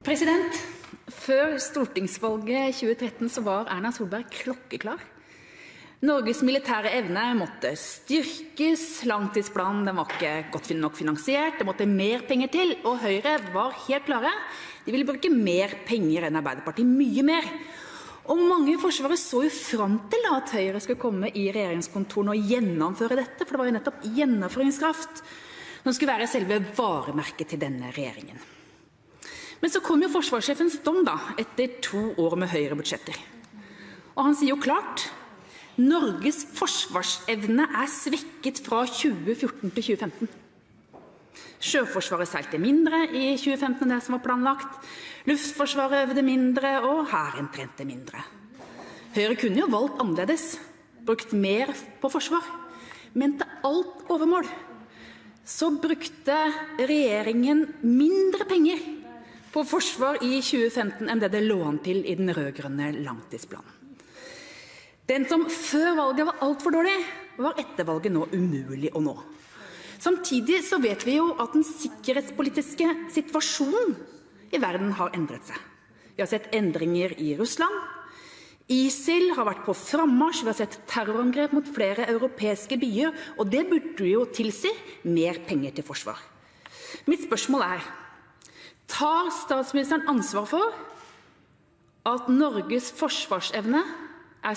President, før stortingsvalget 2013 så var Erna Solberg klokkeklar. Norges militære evne måtte styrkes, langtidsplanen den var ikke godt nok finansiert, det måtte mer penger til, og Høyre var helt klare. De ville bruke mer penger enn Arbeiderpartiet, mye mer. Og mange i Forsvaret så jo frem til at Høyre skulle komme i regjeringskontorene og gjennomføre dette, for det var jo nettopp gjennomføringskraft som skulle være selve varemerket til denne regjeringen. Men så kom jo forsvarssjefens dom da, etter 2 år med Høyre-budsjetter. Og han sier jo klart, Norges forsvarsevne svekket fra 2014 til 2015. Sjøforsvaret seilte mindre i 2015 enn det som var planlagt, luftforsvaret øvde mindre, og hæren trente mindre. Høyre kunne jo valgt annerledes, brukt mer på forsvar, men til alt overmål så brukte regjeringen mindre penger på forsvar i 2015 enn det lå an til i den rødgrønne langtidsplanen. Den som før valget var alt for dårlig, var etter valget nå umulig å nå. Samtidig så vet vi jo at den sikkerhetspolitiske situasjonen i verden har endret seg. Vi har sett endringer i Russland, ISIL har vært på frammarsj, vi har sett terrorangrep mot flere europeiske byer, og det burde jo tilsi mer penger til forsvar. Mitt spørsmål tar statsministeren ansvar for at Norges forsvarsevne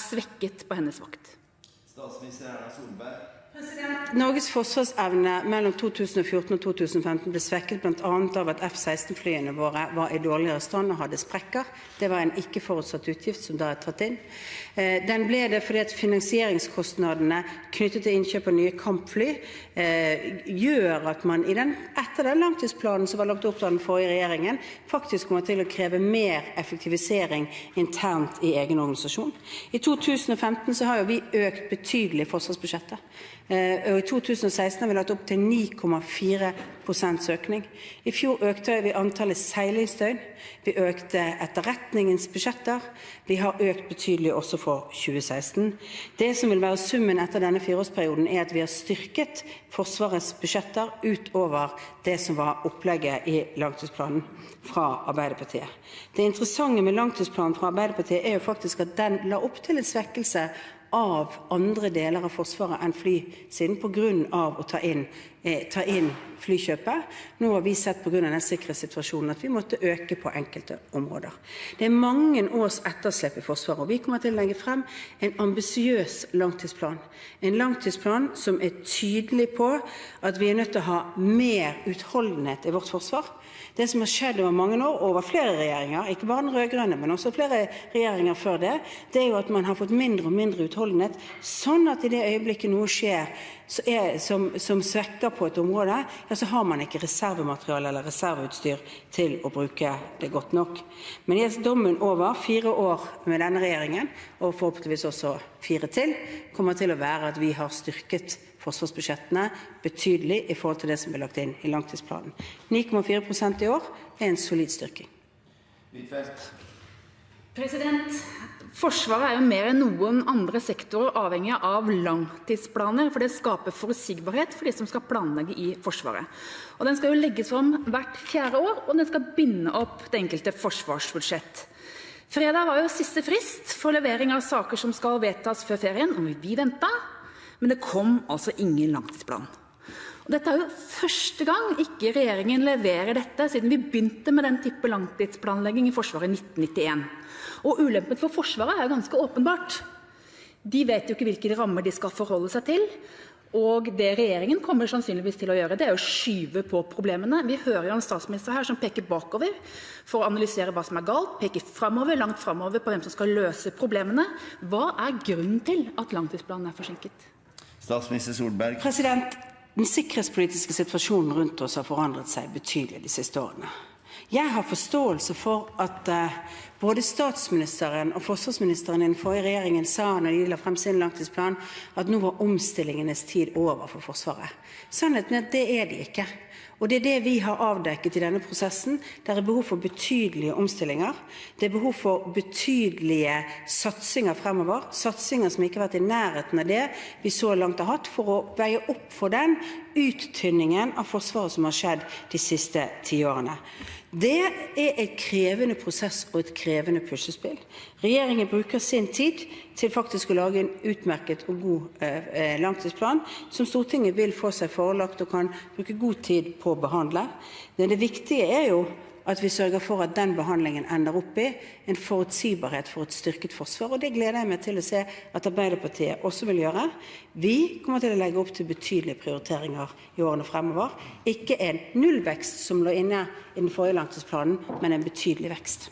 svekket på hennes vakt? Statsminister Erna Solberg. Norges forsvarsevne mellom 2014 og 2015 ble svekket blant annet av at F-16-flyene våre var i dårligere stand og hadde sprekker. Det var en ikke forutsatt utgift som da tatt inn. Den ble det fordi at finansieringskostnadene knyttet til innkjøp av nye kampfly gjør at man etter den langtidsplanen som var lagt opp av den forrige regjeringen, faktisk kommer til å kreve mer effektivisering internt i egen organisasjon. I 2015 så har jo vi økt betydelig forsvarsbudsjettet. Og i 2016 har vi lagt opp til 9,4% økning. I fjor økte vi antallet seilingsdøgn, vi økte etterretningens budsjetter, vi har økt betydelig også for 2016. Det som vil være summen etter denne 4-årsperioden at vi har styrket Forsvarets budsjetter utover det som var opplegget i langtidsplanen fra Arbeiderpartiet. Det interessante med langtidsplanen fra Arbeiderpartiet jo faktisk at den la opp til en svekkelse av andre deler av Forsvaret enn flysiden på grunn av å ta inn flykjøpet. Nå har vi sett på grunn av den sikkerhetssituasjonen at vi måtte øke på enkelte områder. Det mange års etterslep i Forsvaret, og vi kommer til å legge frem en ambisiøs langtidsplan. En langtidsplan som tydelig på at vi nødt til å ha mer utholdenhet i vårt forsvar. Det som har skjedd over mange år, over flere regjeringer, ikke bare den rødgrønne, men også flere regjeringer før det, jo at man har fått mindre og mindre utholdenhet, sånn at i det øyeblikket noe skjer som svekker på et område, ja, så har man ikke reservemateriale eller reserveutstyr til å bruke det godt nok. Men dommen over 4 år med denne regjeringen, og forhåpentligvis også 4 til, kommer til å være at vi har styrket forsvarsbudsjettene betydelig i forhold til det som ble lagt inn i langtidsplanen. 9,4% i år en solid styrking. President, Forsvaret jo mer enn noen andre sektorer avhengig av langtidsplaner, for det skaper forutsigbarhet for de som skal planlegge i Forsvaret. Og den skal jo legges om hvert 4. år, og den skal binde opp det enkelte forsvarsbudsjett. Fredag var jo siste frist for levering av saker som skal vedtas før ferien, og vi ventet, men det kom altså ingen langtidsplan. Og dette jo første gang ikke regjeringen leverer dette siden vi begynte med den type langtidsplanlegging i Forsvaret i 1991. Og ulempen for Forsvaret jo ganske åpenbart. De vet jo ikke hvilke rammer de skal forholde seg til, og det regjeringen kommer sannsynligvis til å gjøre, det å skyve på problemene. Vi hører jo en statsminister her som peker bakover for å analysere hva som galt, peker fremover, langt fremover på hvem som skal løse problemene. Hva grunnen til at langtidsplanen forsinket? Statsminister Solberg. Den sikkerhetspolitiske situasjonen rundt oss har forandret seg betydelig de siste årene. Jeg har forståelse for at både statsministeren og forsvarsministeren i den forrige regjeringen sa når de la frem sin langtidsplan at nå var omstillingenes tid over for Forsvaret. Sannheten at det de ikke. Og det det vi har avdekket i denne prosessen. Det behov for betydelige omstillinger. Det behov for betydelige satsinger fremover. Satsinger som ikke har vært i nærheten av det vi så langt har hatt for å veie opp for den uttynningen av Forsvaret som har skjedd de siste 10 årene. Det er et krevende prosess og et krevende puslespill. Regjeringen bruker sin tid til faktisk å lage en utmerket og god langtidsplan, som Stortinget vil få seg forelagt og kan bruke god tid på å behandle. Men det viktige er jo at vi sørger for at den behandlingen ender opp i en forutsigbarhet for et styrket forsvar, og det gleder jeg meg til å se at Arbeiderpartiet også vil gjøre. Vi kommer til å legge opp til betydelige prioriteringer i årene fremover. Ikke en nullvekst som lå inne i den forrige langtidsplanen, men en betydelig vekst.